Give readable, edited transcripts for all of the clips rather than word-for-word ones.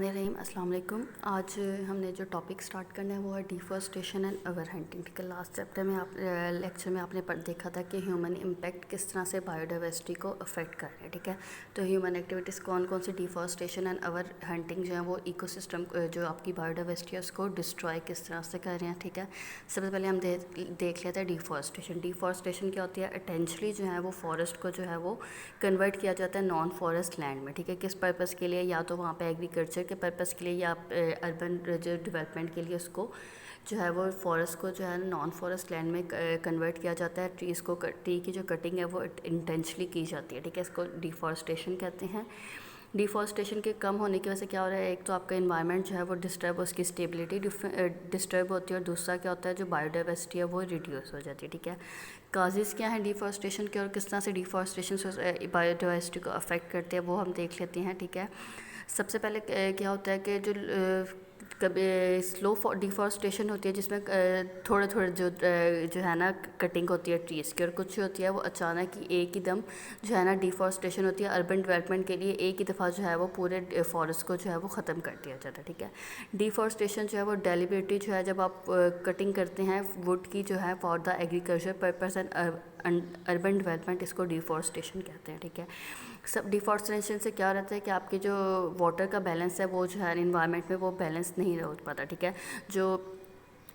रहीम अस्सलाम वालेकुम। आज हमने जो टॉपिक स्टार्ट करना है वो है डिफॉरेस्टेशन एंड अवर हंटिंग। ठीक है, लास्ट चैप्टर में लेक्चर में आपने देखा था कि ह्यूमन इम्पैक्ट किस तरह से बायोडाइवर्सिटी को अफेक्ट कर रहे हैं। ठीक है, तो ह्यूमन एक्टिविटीज़ कौन कौन सी डिफॉरेस्टेशन एंड अवर हंटिंग जो है वो इकोसिस्टम जो आपकी बायोडाइवर्सिटी है उसको डिस्ट्रॉय किस तरह से कर रहे हैं। ठीक है, सबसे पहले हम देख लेते हैं डिफॉरेस्टेशन। डिफॉरेस्टेशन क्या होती है? अटेंशली जो है वो फॉरेस्ट को जो है वो कन्वर्ट किया जाता है नॉन फॉरेस्ट लैंड में। ठीक है, किस पर्पज़ के लिए? या तो वहाँ पे एग्रीकल्चर के पर्पज़ के लिए या अर्बन जो डेवलपमेंट के लिए उसको जो है वो फॉरेस्ट को जो है नॉन फॉरेस्ट लैंड में कन्वर्ट किया जाता है। ट्री की जो कटिंग है वो इंटेंशनली की जाती है। ठीक है, इसको डिफॉरेस्टेशन कहते हैं। डिफॉरेस्टेशन के कम होने की वजह से क्या हो रहा है? एक तो आपका इन्वायरमेंट जो है वो डिस्टर्ब, उसकी स्टेबिलिटी डिस्टर्ब होती है, और दूसरा क्या होता है, जो बायोडाइवर्सिटी है वो रिड्यूस हो जाती है। ठीक है, काजेज़ क्या हैं डिफॉरेस्टेशन के और किस तरह से डिफॉरेस्टेशन बायोडाइवर्सिटी को अफेक्ट करते हैं वो हम देख लेते हैं। ठीक है, सबसे पहले क्या होता है कि जो कभी स्लो डिफॉरेस्टेशन होती है जिसमें थोड़े थोड़े जो है ना कटिंग होती है ट्रीज़ की, और कुछ होती है वो अचानक ही एक ही दम जो है ना डिफॉरेस्टेशन होती है अर्बन डेवलपमेंट के लिए। एक ही दफ़ा जो है वो पूरे फॉरेस्ट को जो है वो ख़त्म कर दिया जाता है। ठीक है, डिफॉरेस्टेशन जो है वो डेलिबरेटली जो है जब आप कटिंग करते हैं वुड की जो है for the agriculture purpose and urban development, इसको डिफॉरेस्टेशन कहते हैं। ठीक है, सब डिफॉरेस्टेशन से क्या रहता है कि आपके जो वाटर का बैलेंस है वो जो है इन्वायरमेंट में वो बैलेंस नहीं रह पाता। ठीक है, जो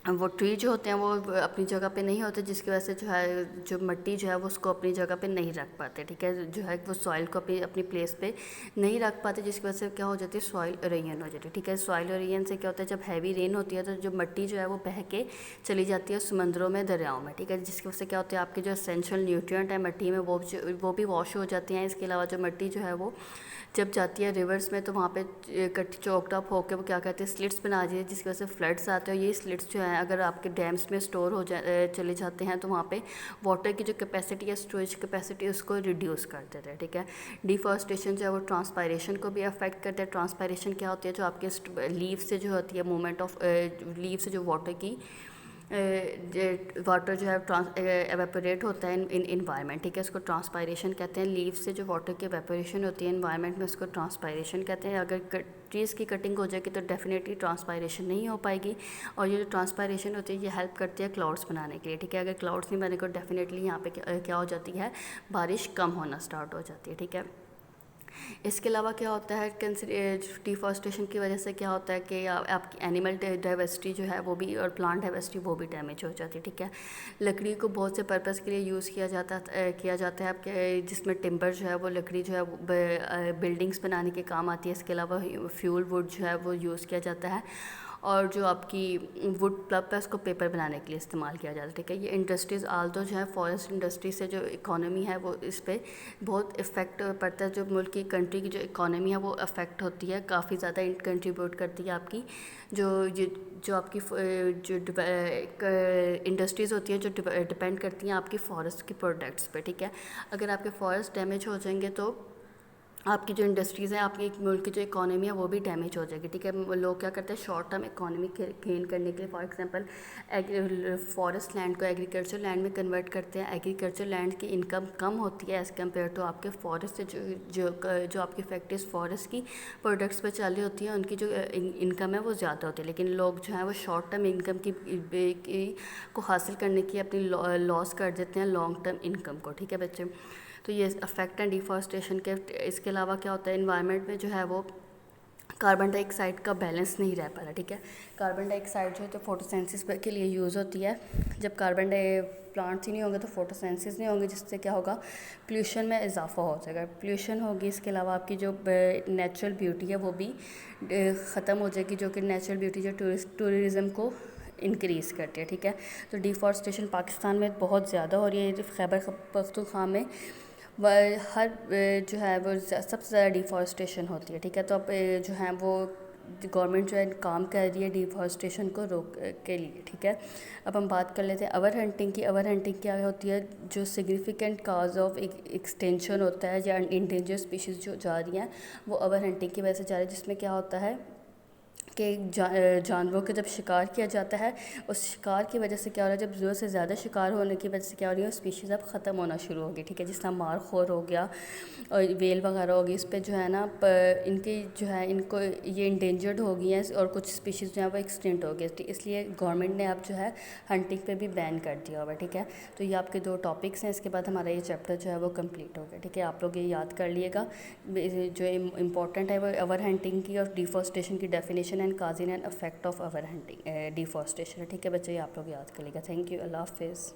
वो ट्री जो होते हैं वो अपनी जगह पे नहीं होते, जिसकी वजह से जो है जो मिट्टी जो है वो उसको अपनी जगह पे नहीं रख पाते। ठीक है, जो है वो सॉइल को अपनी अपनी प्लेस पे नहीं रख पाते, जिसकी वजह से क्या हो जाती है, सॉइल इरोजन हो जाती है। ठीक है, सॉइल इरोजन से क्या होता है, जब हैवी रेन होती है तो जो मिट्टी जो है वो बह के चली जाती है समंदरों में, दरियाओं में। ठीक है, जिसकी वजह से क्या होता है, आपके जो एसेंशियल न्यूट्रिएंट है मिट्टी में वो भी वॉश हो जाती हैं। इसके अलावा जो मिट्टी जो है वो जब जाती है रिवर्स में तो वहाँ पे चौकड अप होकर वो क्या कहते हैं, स्लिट्स बना दी है, जिसकी वजह से फ्लड्स आते हैं। ये स्लिट्स जो हैं अगर आपके डैम्स में स्टोर हो चले जाते हैं तो वहाँ पे वाटर की जो कैपेसिटी है, स्टोरेज कैपेसिटी, उसको रिड्यूस कर देते हैं। ठीक है, डिफॉरेस्टेशन जो है वो ट्रांसपायरेशन को भी अफेक्ट करता है। ट्रांसपायरेशन क्या होती है, जो आपके लीव से जो होती है मूवमेंट ऑफ लीव से जो वाटर की वाटर जो है एवेपोरेट होता है इन इन्वायरमेंट। ठीक है, इसको ट्रांसपायरेशन कहते हैं। लीव से जो वाटर की एवेपोरेशन होती है इन्वायरमेंट में उसको ट्रांसपायरेशन कहते हैं। अगर ट्रीज़ की कटिंग हो जाएगी तो डेफिनेटली ट्रांसपायरेशन नहीं हो पाएगी, और ये जो ट्रांसपायरेशन होती है ये हेल्प करती है क्लाउड्स बनाने के लिए। ठीक है, अगर क्लाउड्स नहीं बने तो डेफिनेटली यहाँ पे क्या हो जाती है, बारिश कम होना स्टार्ट हो जाती है। ठीक है, इसके अलावा क्या होता है, डिफॉरेस्टेशन की वजह से क्या होता है कि आपकी एनिमल डाइवर्सिटी जो है वो भी और प्लांट डाइवर्सिटी वो भी डैमेज हो जाती है। ठीक है, लकड़ी को बहुत से पर्पस के लिए यूज़ किया जाता है आपके, जिसमें टिम्बर जो है वो लकड़ी जो है बिल्डिंग्स बनाने के काम आती है। इसके अलावा फ्यूल वुड जो है वो यूज़ किया जाता है, और जो आपकी वुड प्लग है उसको पेपर बनाने के लिए इस्तेमाल किया जाता है। ठीक है, ये इंडस्ट्रीज़ आल्दो जो है फॉरेस्ट इंडस्ट्री से जो इकोनॉमी है वो इस पर बहुत इफ़ेक्ट पड़ता है। जो मुल्क की कंट्री की जो इकोनॉमी है वो अफेक्ट होती है, काफ़ी ज़्यादा कंट्रीब्यूट करती है आपकी जो आपकी जो इंडस्ट्रीज़ होती हैं जो डिपेंड करती हैं आपकी फॉरेस्ट के प्रोडक्ट्स पे। ठीक है, अगर आपके फॉरेस्ट डैमेज हो जाएंगे तो आपकी जो इंडस्ट्रीज़ हैं, आपकी मुल्क की जो इकोनॉमी है वो भी डैमेज हो जाएगी। ठीक है, लोग क्या करते हैं शॉर्ट टर्म इकोनॉमी गेन करने के लिए फॉर एग्जांपल फॉरेस्ट लैंड को एग्रीकल्चर लैंड में कन्वर्ट करते हैं। एग्रीकल्चर लैंड की इनकम कम होती है एज़ कम्पेयर टू आपके फॉरेस्ट से जो आपकी फैक्ट्रीज फॉरेस्ट की प्रोडक्ट्स पर चालू होती हैं, उनकी जो इनकम है वो ज़्यादा होती है। लेकिन लोग जो हैं वो शॉर्ट टर्म इनकम को हासिल करने की अपनी लॉस कर देते हैं लॉन्ग टर्म इनकम को। ठीक है बच्चे, तो ये अफेक्ट है डिफॉरेस्टेशन के। इसके अलावा क्या होता है, इन्वायरमेंट में जो है वो कार्बन डाइऑक्साइड का बैलेंस नहीं रह पा रहा। ठीक है, कार्बन डाइऑक्साइड जो है तो फोटोसिंथेसिस के लिए यूज़ होती है। जब प्लांट्स ही नहीं होंगे तो फोटोसिंथेसिस नहीं होंगे, जिससे क्या होगा, पोल्यूशन में इजाफा हो जाएगा, पोल्यूशन होगी। इसके अलावा आपकी जो नेचुरल ब्यूटी है वो भी ख़त्म हो जाएगी, जो कि नेचुरल ब्यूटी जो टूरिज़म को इंक्रीज़ करती है। ठीक है, तो डिफॉरेस्टेशन पाकिस्तान में बहुत ज़्यादा हो रही है। खैबर पख्तूनख्वा में हर जो है वो सबसे ज़्यादा डिफॉरेस्टेशन होती है। ठीक है, तो अब जो है वो गवर्नमेंट जो है काम कर रही है डिफॉरेस्टेशन को रोक के लिए। ठीक है, अब हम बात कर लेते हैं अवर हंटिंग की। अवर हंटिंग क्या होती है, जो सिग्निफिकेंट काज ऑफ एक्सटेंशन होता है या इंडेंजर स्पीशीज़ जो जा रही हैं वो अवर हंटिंग की वजह से जा रही है, जिसमें क्या होता है कि जानवरों के जब शिकार किया जाता है, उस शिकार की वजह से क्या हो रहा है, जब ज़रूरत से ज़्यादा शिकार होने की वजह से क्या हो रही है, स्पीशीज़ अब ख़त्म होना शुरू होगी, ठीक है। जिस तरह मारखोर हो गया और वेल वगैरह होगी, इस पे जो है ना इनकी जो है इनको ये इंडेंजर्ड हो गई हैं और कुछ स्पीशीज़ जो है वो एक्सटिंक्ट हो गई, इसलिए गवर्नमेंट ने अब जो है हंटिंग पे भी बैन कर दिया हुआ है, ठीक है। तो ये आपके 2 टॉपिक्स हैं, इसके बाद हमारा ये चैप्टर जो है वो कंप्लीट हो गया, ठीक है। आप लोग ये याद कर लिएगा, जो इम्पोर्टेंट है वो अवर हंटिंग की और डिफॉरेस्टेशन की definition and cousin and effect of our hunting deforestation, ठीक है बच्चे, ये आप लोग याद कर लीजिएगा। थैंक यू, अल्लाह हाफिज़।